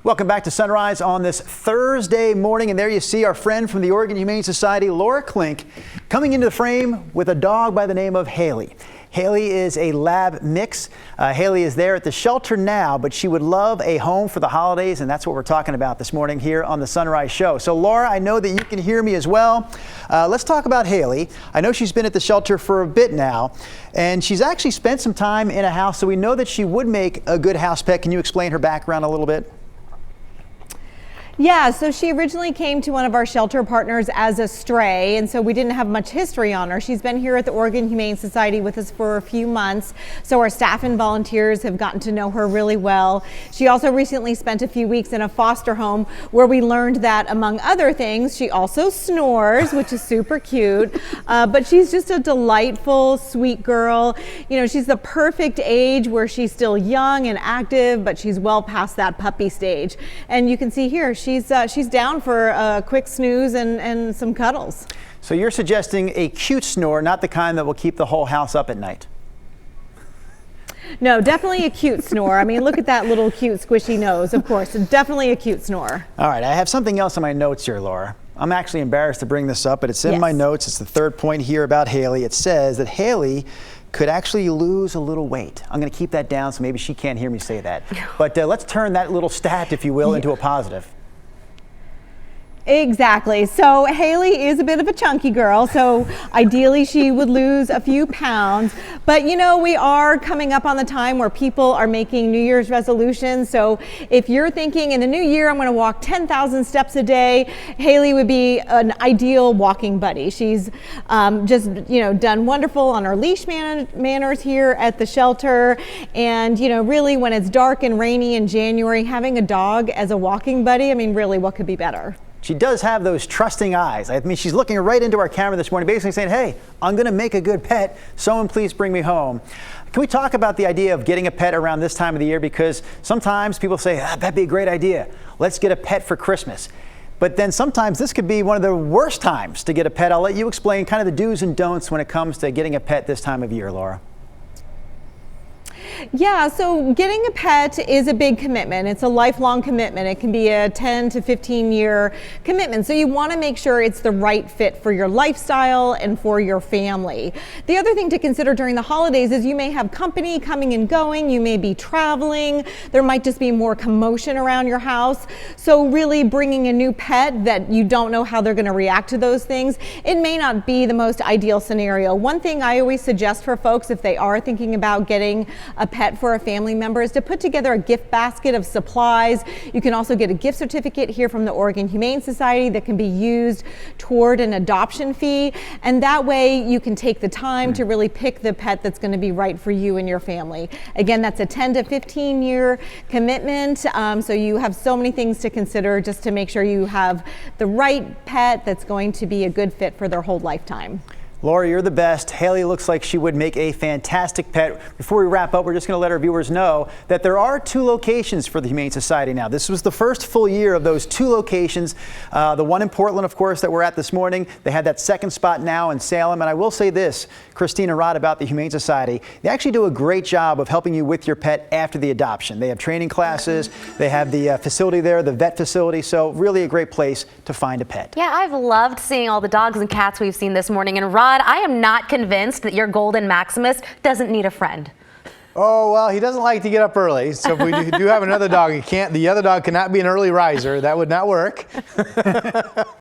Welcome back to Sunrise on this Thursday morning, and there you see our friend from the Oregon Humane Society, Laura Klink, coming into the frame with a dog by the name of Haley. Haley is a lab mix. Haley is there at the shelter now, but she would love a home for the holidays, and that's what we're talking about this morning here on the Sunrise Show. So Laura, I know that you can hear me as well. Let's talk about Haley. I know she's been at the shelter for a bit now, and she's actually spent some time in a house, so we know that she would make a good house pet. Can you explain her background a little bit? Yeah, so she originally came to one of our shelter partners as a stray, and so we didn't have much history on her. She's been here at the Oregon Humane Society with us for a few months, so our staff and volunteers have gotten to know her really well. She also recently spent a few weeks in a foster home where we learned that, among other things, she also snores, which is super cute, but she's just a delightful, sweet girl. You know, she's the perfect age where she's still young and active, but she's well past that puppy stage. And you can see here, she's down for a quick snooze and some cuddles. So you're suggesting a cute snore, not the kind that will keep the whole house up at night? No, definitely a cute snore. I mean, look at that little cute squishy nose, of course. Definitely a cute snore. All right, I have something else in my notes here, Laura. I'm actually embarrassed to bring this up, but it's in my notes. It's the third point here about Haley. It says that Haley could actually lose a little weight. I'm going to keep that down so maybe she can't hear me say that. But let's turn that little stat, if you will, into a positive. Exactly. So Haley is a bit of a chunky girl, so ideally she would lose a few pounds. But you know, we are coming up on the time where people are making New Year's resolutions. So if you're thinking in the new year, I'm going to walk 10,000 steps a day, Haley would be an ideal walking buddy. She's just, you know, done wonderful on her leash manners here at the shelter. And, you know, really when it's dark and rainy in January, having a dog as a walking buddy, I mean, really, what could be better? She does have those trusting eyes. I mean, she's looking right into our camera this morning, basically saying, hey, I'm going to make a good pet. Someone please bring me home. Can we talk about the idea of getting a pet around this time of the year? Because sometimes people say, that'd be a great idea. Let's get a pet for Christmas. But then sometimes this could be one of the worst times to get a pet. I'll let you explain kind of the do's and don'ts when it comes to getting a pet this time of year, Laura. Yeah, so getting a pet is a big commitment. It's a lifelong commitment. It can be a 10 to 15 year commitment. So you want to make sure it's the right fit for your lifestyle and for your family. The other thing to consider during the holidays is you may have company coming and going. You may be traveling. There might just be more commotion around your house. So really bringing a new pet that you don't know how they're going to react to those things, it may not be the most ideal scenario. One thing I always suggest for folks if they are thinking about getting a pet for a family member is to put together a gift basket of supplies. You can also get a gift certificate here from the Oregon Humane Society that can be used toward an adoption fee, and that way you can take the time to really pick the pet that's going to be right for you and your family. Again, that's a 10 to 15 year commitment, so you have so many things to consider just to make sure you have the right pet that's going to be a good fit for their whole lifetime. Laura, you're the best. Haley looks like she would make a fantastic pet. Before we wrap up, we're just going to let our viewers know that there are 2 locations for the Humane Society now. This was the first full year of those 2 locations. The one in Portland, of course, that we're at this morning. They had that second spot now in Salem. And I will say this, Christina Rod, about the Humane Society, they actually do a great job of helping you with your pet after the adoption. They have training classes. They have the facility there, the vet facility. So really a great place to find a pet. Yeah, I've loved seeing all the dogs and cats we've seen this morning. And Rod, I am not convinced that your Golden Maximus doesn't need a friend. Oh, well, he doesn't like to get up early. So if we do have another dog, the other dog cannot be an early riser. That would not work.